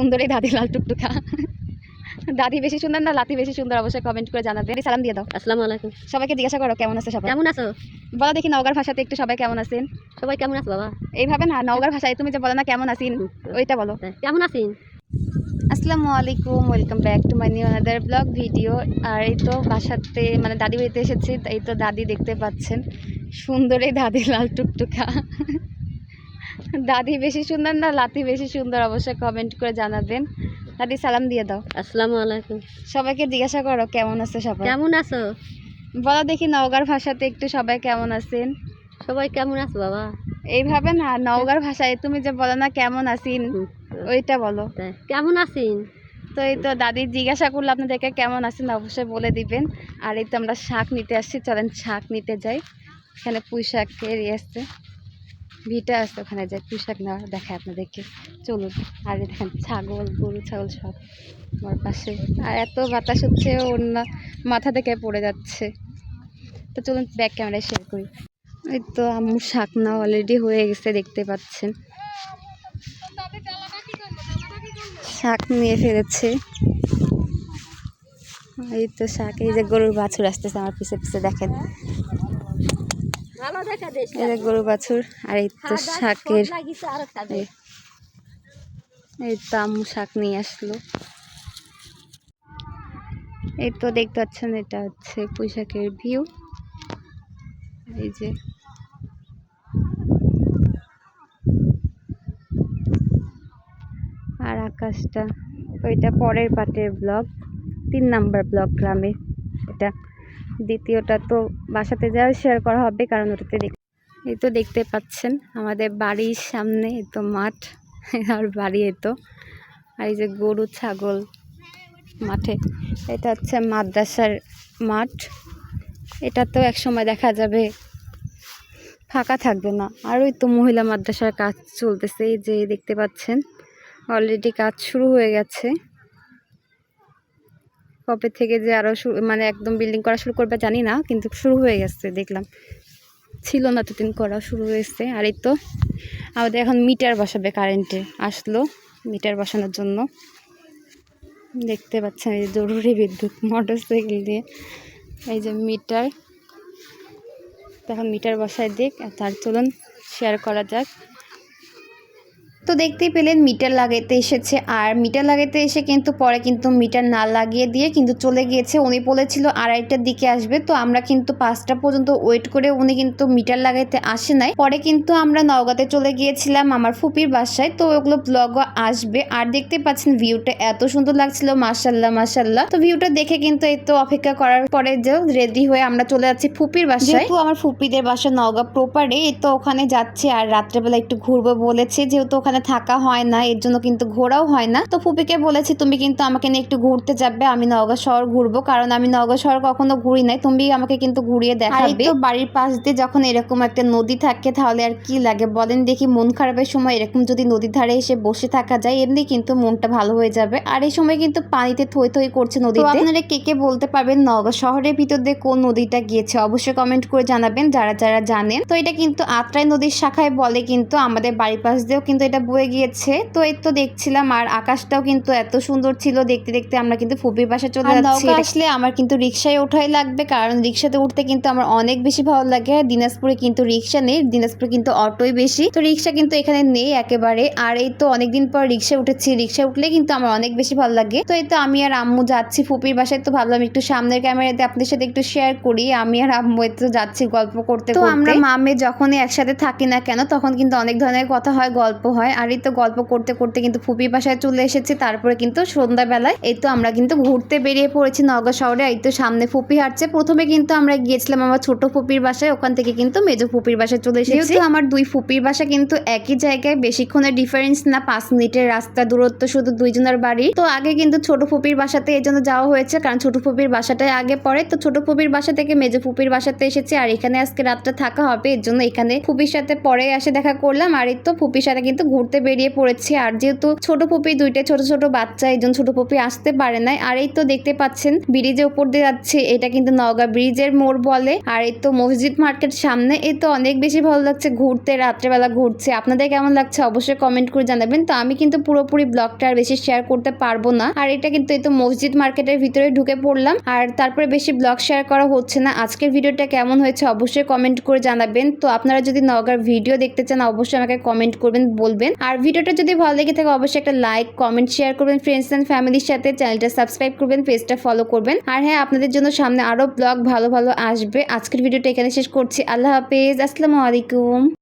সুন্দর এই দাদি লাল টুকটুকা। দাদি বেশি সুন্দর না লাতি বেশি সুন্দর? অবশ্যই কমেন্ট করে জানাবে। সালাম দিয়ে দাও। আসসালামু আলাইকুম। সবাইকে জিজ্ঞাসা করো কেমন আছে সবাই। কেমন আছো? বলো দেখি নওগাঁর ভাষাতে একটু সবাই কেমন আছেন। সবাই কেমন আছো বাবা? এইভাবে না, নওগাঁর ভাষায় তুমি যে বলো না কেমন আছেন, ওইটা বলো। কেমন আছেন? আসসালামু আলাইকুম, welcome back to my new another blog video. আর এই তো বাসাতে মানে দাদি বাড়িতে এসেছি, এই তো দাদি দেখতে পাচ্ছেন সুন্দর এই দাদি লাল টুকটুকা। দাদি বেশি সুন্দর না লাতি বেশি সুন্দর? অবশ্যই কমেন্ট করে জানাবেন। দাদি সালাম দিয়ে দাও। আসসালামু আলাইকুম। সবাইকে জিজ্ঞাসা করো কেমন আছে সবাই। কেমন আছো? বলো দেখি নওগাঁর ভাষাতে একটু সবাই কেমন আছেন। সবাই কেমন আছো বাবা? এইভাবে না, নওগাঁর ভাষায় তুমি যে বলো না কেমন আছেন, ওইটা বলো। কেমন আছেন? তো এই তো দাদি জিজ্ঞাসা করলো আপনাদেরকে কেমন আছেন, অবশ্যই বলে দিবেন। আর এই তো আমরা শাক নিতে আসছি, চলেন শাক নিতে যাই। এখানে পুঁই শাকের আসছে, ভিটা আছে, ওখানে যাই পুঁই শাক নেওয়া দেখায় আপনাদেরকে, চলুন। আর এই দেখেন ছাগল গরু ছাগল সব আমার পাশে, আর এত বাতাস হচ্ছে অন্য মাথা থেকে পড়ে যাচ্ছে। তো চলুন ব্যাক ক্যামেরায় শেয়ার করি। এই তো আম্মু শাক না অলরেডি হয়ে গেছে, দেখতে পাচ্ছেন শাক নিয়ে ফেলেছে। এই তো শাক, এই যে গরুর বাছুর আসতেছে আমার পিছে পিছে, দেখেন এই যে গরু বাছুর। আর এই তো শাকের, এই তো আম্মু শাক নিয়ে আসলো। এই তো দেখতে পাচ্ছেন এটা হচ্ছে পুঁই শাকের ভিউ। এই যে আর আকাশটা, ওইটা পরের পাটের ব্লগ, 3 নাম্বার ব্লগ গ্রামে এটা। দ্বিতীয়টা তো বাসাতে যাও শেয়ার করা হবে, কারণ ওটাতে এই তো দেখতে পাচ্ছেন আমাদের বাড়ির সামনে এই তো মাঠ, আর বাড়ি এই তো। আর এই যে গরু ছাগল মাঠে, এটা হচ্ছে মাদ্রাসার মাঠ। এটা তো এক সময় দেখা যাবে ফাঁকা থাকবে না। আর ওই তো মহিলা মাদ্রাসার কাজ চলতেছে, এই যে দেখতে পাচ্ছেন অলরেডি কাজ শুরু হয়ে গেছে। কবে থেকে যে আরও মানে একদম বিল্ডিং করা শুরু করবে জানি না, কিন্তু শুরু হয়ে গেছে দেখলাম, ছিল না তো দিন করা শুরু হয়েছে। আর এই তো আমাদের এখন মিটার বসাবে, কারেন্টে আসলো মিটার বসানোর জন্য। দেখতে পাচ্ছেন এই জরুরি বিদ্যুৎ মোটরসাইকেল দিয়ে, এই যে মিটার। এখন মিটার বসায় দিক, তার চলুন শেয়ার করা যাক। তো দেখতেই পেলেন মিটার লাগাইতে এসেছে, আর মিটার লাগাইতে এসে কিন্তু পরে কিন্তু মিটার না লাগিয়ে দিয়ে কিন্তু চলে গিয়েছে। উনি বলেছিল 2:30টার দিকে আসবে, তো আমরা কিন্তু 5টা পর্যন্ত ওয়েট করে উনি কিন্তু মিটার লাগাইতে আসে নাই। পরে কিন্তু আমরা নওগাঁতে চলে গিয়েছিলাম আমার ফুপির বাসায়, তো ওগুলো ব্লগও আসবে। আর দেখতে পাচ্ছেন ভিউটা এত সুন্দর লাগছিল, মাশাল্লাহ মাশাল্লাহ। তো ভিউটা দেখে কিন্তু এই তো অপেক্ষা করার পরে যে রেডি হয়ে আমরা চলে যাচ্ছি ফুপির বাসায়। যেহেতু আমার ফুপিদের বাসা নওগাঁ প্রপারে, তো ওখানে যাচ্ছি। আর রাত্রেবেলা একটু ঘুরবো বলেছে, যেহেতু ওখানে থাকা হয় না, এর জন্য কিন্তু ঘোরাও হয় না। তো ফুপিকে বলেছি তুমি কিন্তু আমাকে নিয়ে একটু ঘুরতে যাবে, আমি নওগাঁ শহর ঘুরবো, কারণ আমি নওগাঁ শহর কখনো ঘুরি নাই, তুমি আমাকে কিন্তু ঘুরিয়ে দেখাবে। তো বাড়ির পাশ দিয়ে যখন এরকম একটা নদী থাকে তাহলে আর কি লাগে বলেন দেখি। মন খারাপের সময় এরকম যদি নদীর ধারে এসে বসে থাকা যায়, এমনি কিন্তু মনটা ভালো হয়ে যাবে। আর এই সময় কিন্তু পানিতে থই থই করছে নদীতে। আপনারা কে কে বলতে পারবেন নওগাঁ শহরের ভিতর দিয়ে কোন নদীটা গিয়েছে, অবশ্যই কমেন্ট করে জানাবেন যারা যারা জানেন। তো এটা কিন্তু আত্রাই নদীর শাখায় বলে, কিন্তু আমাদের বাড়ির পাশ দিয়েও কিন্তু এটা বয়ে গিয়েছে। তো এই তো দেখছিলাম, আর আকাশটাও কিন্তু এত সুন্দর ছিল। দেখতে দেখতে আমরা কিন্তু ফুপির বাসায় চলে যাচ্ছি। আসলে আমার কিন্তু রিক্সায় ওঠাই লাগবে, কারণ রিক্সাতে উঠতে কিন্তু আমার অনেক বেশি ভালো লাগে। দিনাজপুরে কিন্তু রিক্সা নেই, দিনাজপুরে কিন্তু অটোই বেশি, তো রিক্সা কিন্তু এখানে নেই একেবারে। আর এই তো অনেকদিন পর রিক্সায় উঠেছি, রিক্সায় উঠলে কিন্তু আমার অনেক বেশি ভালো লাগে। তো এই তো আমি আর আম্মু যাচ্ছি ফুপির বাসায়, তো ভাবলাম একটু সামনের ক্যামেরাতে আপনাদের সাথে একটু শেয়ার করি। আমি আর আম্মু তো যাচ্ছি গল্প করতে। তো আমরা মামে যখনই একসাথে থাকি না কেন, তখন কিন্তু অনেক ধরনের কথা হয়, গল্প হয়। আর এই তো গল্প করতে করতে কিন্তু ফুপির বাসায় চলে এসেছি। তারপরে কিন্তু সন্ধ্যাবেলায় এই তো আমরা কিন্তু ঘুরতে বেরিয়ে পড়েছি নওগাঁ শহরে। এই তো সামনে ফুপি হাঁটছে। প্রথমে কিন্তু আমরা গিয়েছিলাম আমার ছোট ফুপির বাসায়, ওখান থেকে কিন্তু মেজো ফুপির বাসায় চলে এসেছি। যেহেতু আমার দুই ফুপির বাসা কিন্তু একই জায়গায়, বেশিক্ষণের ডিফারেন্স না, 5 মিনিটের রাস্তা দূরত্ব শুধু দুইজনের বাড়ি। তো আগে কিন্তু ছোট ফুপির বাসাতে এই জন্য যাওয়া হয়েছে, কারণ ছোট ফুপির বাসাটাই আগে পড়ে। তো ছোট ফুপির বাসা থেকে মেজো ফুপির বাসাতে এসেছি, আর এখানে আজকে রাতটা থাকা হবে, এর জন্য এখানে ফুপির সাথে পরে আসে দেখা করলাম। আর এই তো ফুপির সাথে কিন্তু ঘুরতে বেরিয়ে পড়েছি। আর যেহেতু ছোট পুপি দুইটা ছোট ছোট বাচ্চা, এই জন্য ছোট পুপি আসতে পারে নাই। আর এই তো দেখতে পাচ্ছেন ব্রিজের উপর দিয়ে যাচ্ছে, এটা কিন্তু নওগাঁ ব্রিজের মোড় বলে। আর এই তো মসজিদ মার্কেট সামনে, এই তো অনেক বেশি ভালো লাগছে ঘুরতে, রাত্রেবেলা ঘুরছে। আপনাদের কেমন লাগছে অবশ্যই কমেন্ট করে জানাবেন। তো আমি কিন্তু পুরোপুরি ব্লগটা আর বেশি শেয়ার করতে পারবো না। আর এটা কিন্তু এই তো মসজিদ মার্কেটের ভিতরে ঢুকে পড়লাম, আর তারপরে বেশি ব্লগ শেয়ার করা হচ্ছে না। আজকের ভিডিওটা কেমন হয়েছে অবশ্যই কমেন্ট করে জানাবেন। তো আপনারা যদি নওগাঁর ভিডিও দেখতে চান অবশ্যই আমাকে কমেন্ট করবেন, বলবেন। আর ভিডিওটা যদি ভালো লেগে থাকে অবশ্যই একটা লাইক কমেন্ট শেয়ার করবেন ফ্রেন্ডস এন্ড ফ্যামিলির সাথে, চ্যানেলটা সাবস্ক্রাইব করবেন, পেজটা ফলো করবেন। আর হ্যাঁ, আপনাদের জন্য সামনে আরো ব্লগ ভালো ভালো আসবে। আজকের ভিডিওটা এখানে শেষ করছি। আল্লাহ হাফেজ, আসসালামু আলাইকুম।